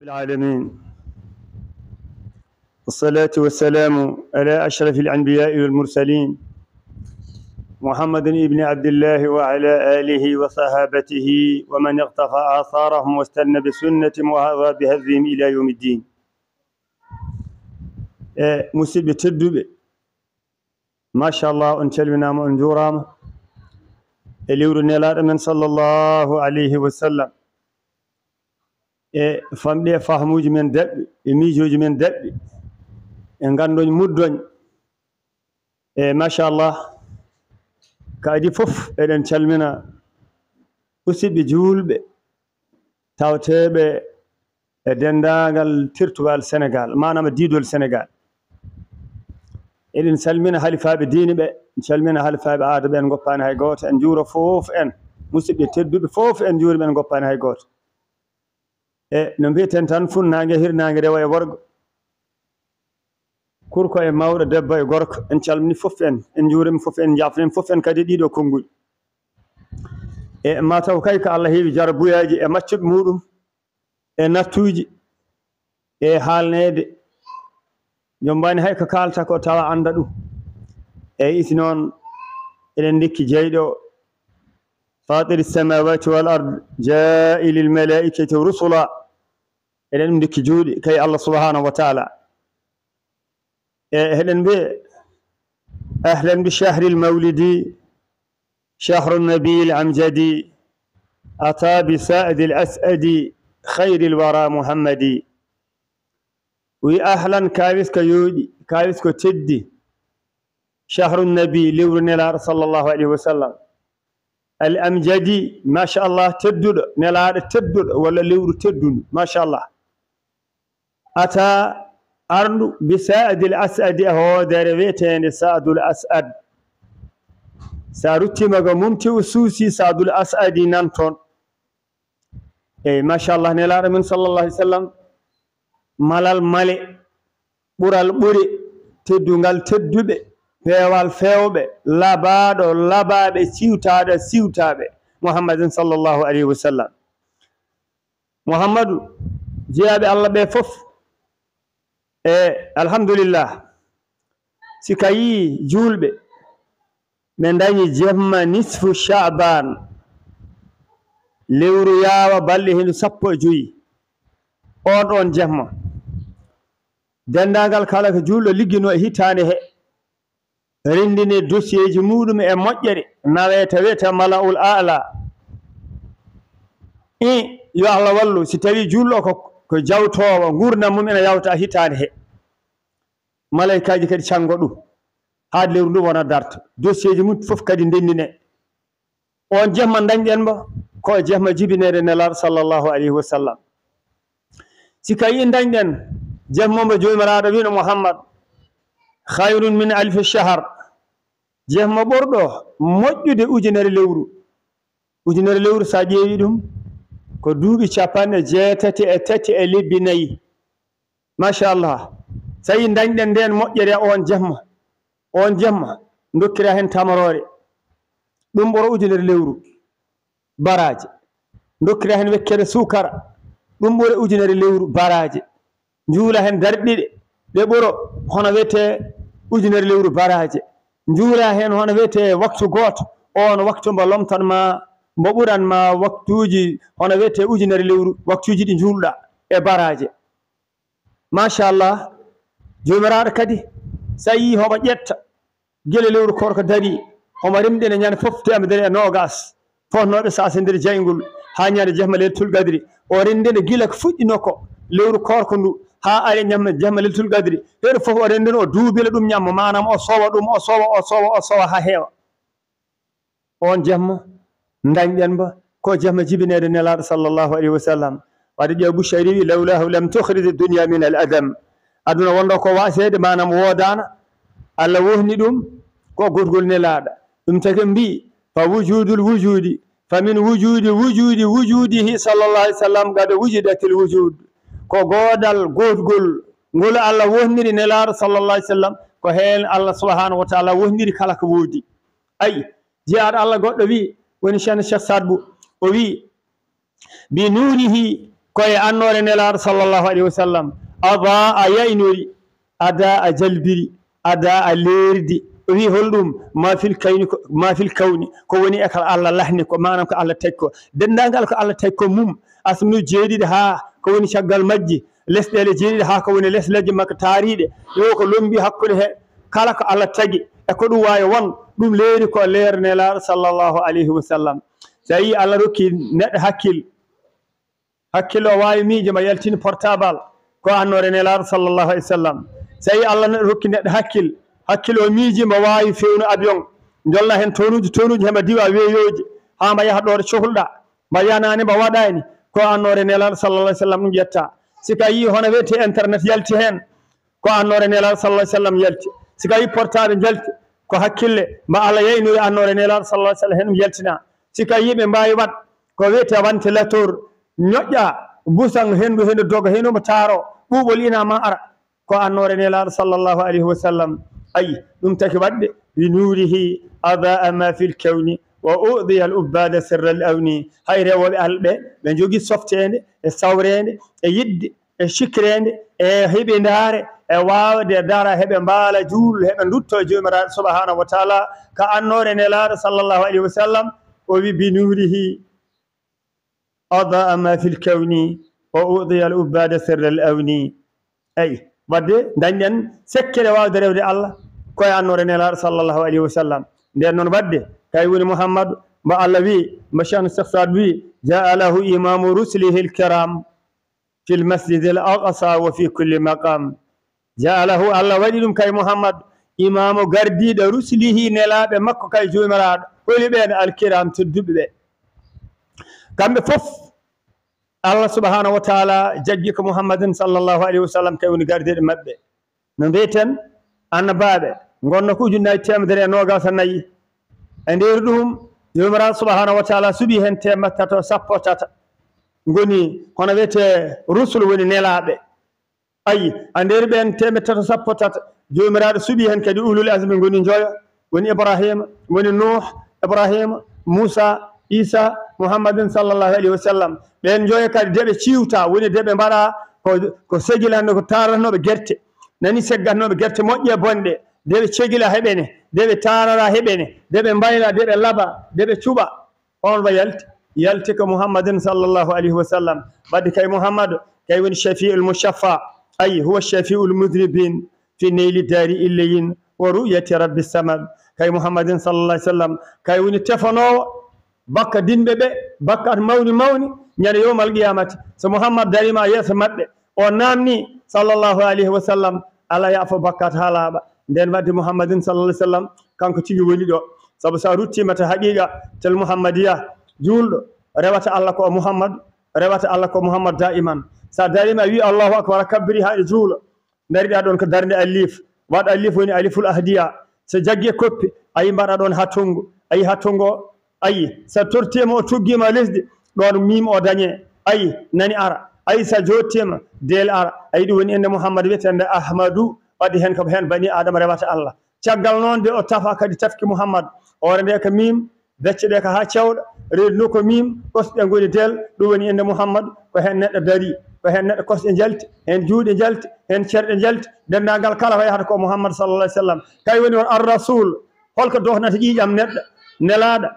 العالمين، والصلاة والسلام على أشرف الأنبياء والمرسلين محمد بن عبد الله وعلى آله وصحابته ومن اقتفى آثارهم واستنى بسنتهم وهذا بهديهم إلى يوم الدين. مسيب تدب ما شاء الله أنشلنا منجورام اللي يورنا من صلى الله عليه وسلم famɗe fahmuji men daɓɓi miijoji men daɓɓi gandoñ muddoñ machallah kadi fof eɗen calmina usiɓɓe julɓe tawteɓe e dendagal tirtugal Sénégal manama didol Sénégal. eɗen calmina halifaɓe diine ɓe, en calmina halifaɓe aada ɓe, en goppani hay goto, en juuro fof en musidɓe tedduɓe fof en juuriɓe, en goppani hay goto. no mbiyeten tan funnaange hirnaange rewa e worgo, kurko e mawɗo, debbo e gorko, en calmini fof en juurima fof, en jafnima fof en kadi ɗiɗo konnguɗi. ma taw kay ko Allah heewi jarabuyaji e maccuɓe muɗum e nattuji e haalnede jombani hay ko kalta ko tawa anda ɗum. isi noon eɗen dikki jeyɗo فاطر السماوات والأرض جائل الملائكة رسلا إلى ديك جودي كي الله سبحانه وتعالى أهلا بالشهر المولدي شهر النبي الأمجدي أتى بسائد الأسعد خير الورى محمدي. وأهلا كايسك يودي كايسك تدي شهر النبي لورنا صلى الله عليه وسلم الأمجدي ما شاء الله تدد نلاد تدد ولا لور تدد ما شاء الله. أتى أرن بسائد الأسعد هو دربيتين سعد الأسعد سارتي مغا ممتي وسوسي سعد الأسعد نانتون. ما شاء الله نلاد من صلى الله عليه وسلم ملال مالي برال بري تدنغال تدبي peewal fewɓe labaɗo labaɓe siwtaɓe muhammadin sallllahu alayhi wa sallam. mouhammadou jeyaɓe allah ɓe fof alhamdulillah sika yi julɓe ɓe dañi jemma nisfu chaban lewru yawa balɗe hendu 15 on ɗon jemma dendagal kala ko julɗo liggino e hitande he rindini dossier ji muɗum e moƴƴere naweta wiyete malaul ala yo Allah wallu si tawi julɗo ko jawtowo gurdam mum ene yawta hitande he malaikaji kadi cango ɗum haade lewru ndu wona darta dossier ji mum fof kadi ndendine on jemma dañɗen mbo ko jemma jibinede nelaɗo sallllahu alayhi wa sallam. sika yi dañɗen jemmomo jomiraɗo wino Muhammad khayrun min alfi shahr jemma ɓorɗo moƴƴude ujunere lewru sa ƴeewi ɗum ko duuɓi 83 e lebbi 4 machallah. so yi dañɗen nden moƴƴere on jemma dokkira hen tamarore ɗum ɓoro ujunere lewru baraje, dokkira hen wekkere sukara ɗum ɓore ujunere lewru baraje, juula hen darɗiɗe ɗe ɓoro hono wiyete ujunere lewru baraje, juula hen hono wiyete waktu goto on waktu mbo lomtanma mbo ɓuranma waktuji hono wiyete ujunere lewru waktuji ɗi julɗa e baraje machallah. jomiraɗo kadi so yi homo ƴetta guila lewru korko dari homo remɗine ñande fof temedere e nogas fotnoɓe sasa nder jaygol ha ñande jehma leylatul qadri o rendine guila ko fuɗɗino ko lewru korko ndu ha ari ñamma jehma leylatul qadri heɗo fof o rendino o duubila ɗum ñamma manam o sowa ɗum o sowa ha heewa. on jemma dañɗen mba ko jemma jibinede nelaɗo sallllahu alayhi wa sallam. wadde ƴeew Bushayri wi lawlahu lam tukhrij dunya min al adam, aduna wonɗo ko wasede manam wodana Allah wohni ɗum ko gotgol nelaɗo ɗum taki mbi fa wujudul wujudi fa min wujudihi sallllahu alayhi wa sallam qad wujidatil wujud ko godal gotgol ngol Allah wohniri nelaɗo sallllahu alayhi wa sallam ko hen Allah subhanahu wa taala wohniri kala ko woodi. ayi jeyaɗo Allah goɗɗo wi woni Cheikh Sadbou o wi bi nurihi koye annore nelaɗo sallllahu alayhi wa sallam ada a yaynori ada a jalbiri ada a leerdi o wi holɗum ma fil kawni ko woni e kala Allah lahni ko manam ko Allah tagi ko dendagal ko Allah tagi ko mum asmanu jeeɗiɗi ha ko woni caggal majji lesɗele jeeɗiɗi ha ko woni les lejje makko taariɗe yo ko lombi hakkude he kala ko Allah tagi e ko ɗum wawi won ɗum leeri ko leer nelaɗo sallllahu alayhi wa sallam so yi Allah rokki neɗɗo hakkille o wawi miijoma yaltini portable ko annore nelaɗo sallllahu alayhi wa sallam so yi Allah rokki neɗɗo hakkille o miijima wawi fewnu avion jolna hen tonuji hema diwa weeyoji ha mba yaha ɗo cohluɗa mba yanani mba waɗani ko annore nelaɗo sallallah alih w sallam ɗum ƴetta sika yi hono wiyete internet yalti hen ko annore nelaɗo sallah alih w sallam yalti sika yi portable jalti ko hakkille mba Allah yaynori annore nelaɗo sallah alih w sallam hen ɗum yaltina sika yiɓe mbawi wat ko wiyete ventilateur ñoƴƴa busan hendu doga henomo taaro ɓuuɓol inama ara ko annore nelaɗo sallllahu alayhi wa sallam ayi ɗum taki waɗde bi nurihi adaa ma fi lkawni wa udiya al ubbada sirra al awni hay rewoɓe Allah ɓe jogui softede e sawrede e yidde e sikkirede e heɓidare e wawde dara heɓe mbaala juulde heɓe dutto jomiraɗo subhanahu wa taala ka annore nelaɗo sallllahu alayhi wa sallam o wi bi nurihi adaa ma fi lkawni wa udiya al ubbada sirra al awni ayi wadde dañɗen sekkere wawde rewde Allah koye annore nelaɗo sallllahu alayhi wa sallam nden noon wadde kay woni mouhammadou mbo Allah wi mbo cheikhno cheikh sad wi jaalahu imamu rusulihi lkiram fi lmasjidi l aqsa wa fi kulli maqam jaalahu Allah waɗi ɗum kay mouhammadou imamu gardiɗo rusulihi nelaɓe makko kay jomiraɗo holi ɓen alkiram tedduɓe ɓe kamɓe fof Allah subhanahu wa taala jaggi ko mouhammadin sallllahu alayhi wa sallam kay woni gardiɗo maɓɓe no mbiyeten annabaɓe gonno ko ujunnaji temedere e nogas e nayyi e nder ɗum jomiraɗo subhanahu wa taala suuɓi hen temedde tato sappo tata goni hono wiyete rusul woni nelaɓe ayi e nder ɓen temedde tato sappo tata jomiraɗo suuɓi hen kadi ulul asmi goni joyo woni ibrahima woni nuh ibrahima moussa isa mouhammadin sallllahu alayhi wa sallam ɓen joyo kadi deɓe ciwta woni deɓe mbaɗa ko segilande ko taratnoɓe guerte nani seggatnoɓe guerte moƴƴe bonɗe deɓe cegila heɓene deɓe tarara heɓene deɓe mbayla deɓe laaba deɓe cuuɓa on wa yalti ko mouhammadin sallllahu alayhi wa sallam wadde kay mouhammadou kay woni shafiul mushaffa ayi huwa shafiul mudnibin fi neyli dari illeyin wa ruyati rabbi samad kay mouhammadin sallallah alih w sallam kay woni tefanowo bakka dinɓe ɓe bakkat mawni ñande yowmal qiyamati so mouhammad darima yeeso maɓɓe o namni sallllahu alayhi wa sallam ala yaafo bakkat ha laaɓa nden wadde mouhammadin sallallah alih w sallam kanko tigi woni ɗo saabu sa ruttima ta haqiqa tel mouhammadiya julɗo rewata Allah ko mouhammadou rewata Allah ko mouhammad daiman sa darima wi allahu akbar kabbiri ha e juulo dariɗa ɗon ko darde alif waɗa alif woni aliful ahdiya so jaggue koppi ayi mbaɗa ɗon hattongu ayi hattongo ayi sa tortima o tuggima lesdi ɗon mim o dañe ayi nani ara ayi sa jottima del ara ayi ɗum woni inde mouhammad wiyetende ahmadou wadde hen kam hen bani adama rewata Allah caggal noon de o tafa kadi tafki mouhammad ore nde ko mim becce ɗe ko ha cewɗa reedu ko mim kosɗe goni del ɗum woni inde mouhammad ko hen neɗɗo dari ko hen neɗɗo kosɗe jalti hen juuɗe jalti hen cerɗe jalti dendagal kala ko yahata ko mouhammad sallallah alih w sallam kay woni on ar rasul holko dohnata ƴiƴam neɗɗo nelaɗo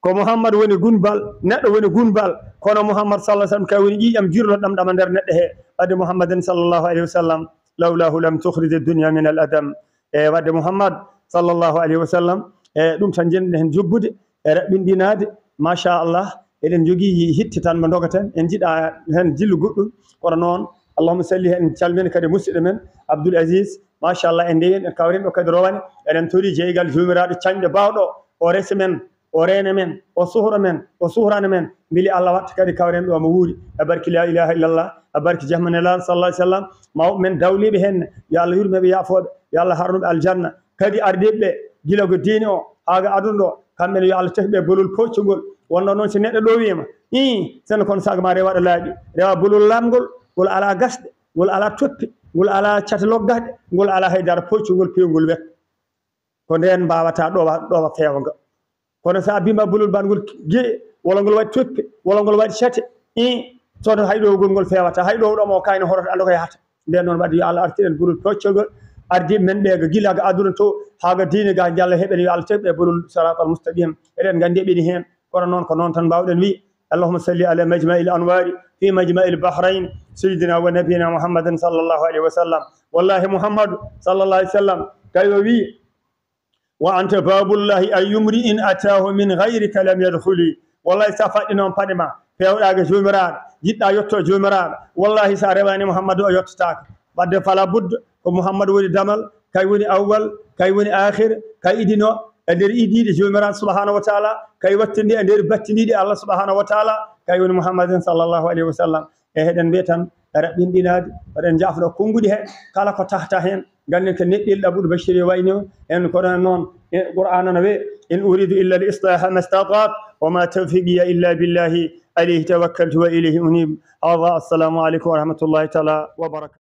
ko mouhammad woni gunbal neɗɗo woni gunbal kono mouhammad sallah sallam kay woni ƴiƴam jirlo ɗamɗama nder neɗɗo he wadde mouhammadin sallllahu alayhi wa sallam lawlahu lam tukhrij dunia min al adam e wadde mouhammad sallllahu alayhi wa sallam e ɗum tan jenɗen hen jobbude e raɓɓinɗinade machallah eɗen jogui hitte tan mo dogaten en jiiɗa hen jillu goɗɗum kono noon allahuma salli en calmini kadi musidɗo men abdoul asis machallah en ndewen en kawren ɗo kadi rowane eɗen tori jeeygal jomiraɗo cañɗo bawɗo o resa men o reena men o suhra men o suhrana men beeli Allah watta kadi kawren ɗo mo wuuri e barki la ilaha illallah e barki jahmanelaɗo sallah alih w sallam mawɓe men dawliɓe henne yo Allah yurmeɓe yaafoɓe yo Allah harnuɓe aljanna kadi ardiɓe gila ko diine o haaga aduna ɗo kamɓene yo Allah tefiɓe bolol poccugol wonno noon so neɗɗo ɗo wiyama sene kono saga ma rewaɗo laaɓi rewa bolol lamgol ngol ala gasɗe ngol ala toppi ngol ala cate loggaɗe ngol ala haydara poccugol pewgol wet ko nden mbawata ɗowa fewnga kono sa bima bolol bangol guee walla ngol waɗi toppe walla ngol waɗi cate sodo haydo gongol fewata haydo do mo kayno horoto ando ko yahata den non waddi Allah artiren burul toccogol ardi men be ga gila ga aduna to haga diine ga jalla heben yo Allah tebe burul siratal mustaqim eden gande beni hen kono non ko non tan bawden wi اللهم صل على مجمع الأنوار في مجمع البحرين سيدنا ونبينا محمد صلى الله عليه وسلم والله محمد صلى الله عليه وسلم كيوي وأنت باب الله أي امرئ أتاه من غيرك لم يدخلي والله سافدنا فادما فيودا جومران جيتا يوتو جومران والله سارباني محمد يوتتاك بعد فلا بد محمد ولي دمل كاي ولي أول كاي ولي آخر كاي إدينو nder idide jomiraɗo subhanahu wa taala kay wattindi nder battinide Allah subhanahu wa taala kay woni muhammadin sallallahu alaihi wasallam e heɗen mbiya tan raɓɓinɗinade waɗen jafɗo konngudi he kala ko tahta hen ganden ko neɗɗel ɗaɓuɗo bachiri wayno en kono noon qur'ana no wi in uridu illa al islaha ma stata'at wa ma tawfiqiya illa billahi alayhi tawakkaltu wa ilayhi unib. Assalamu alaikum wa rahmatullahi taala wa barakatuh.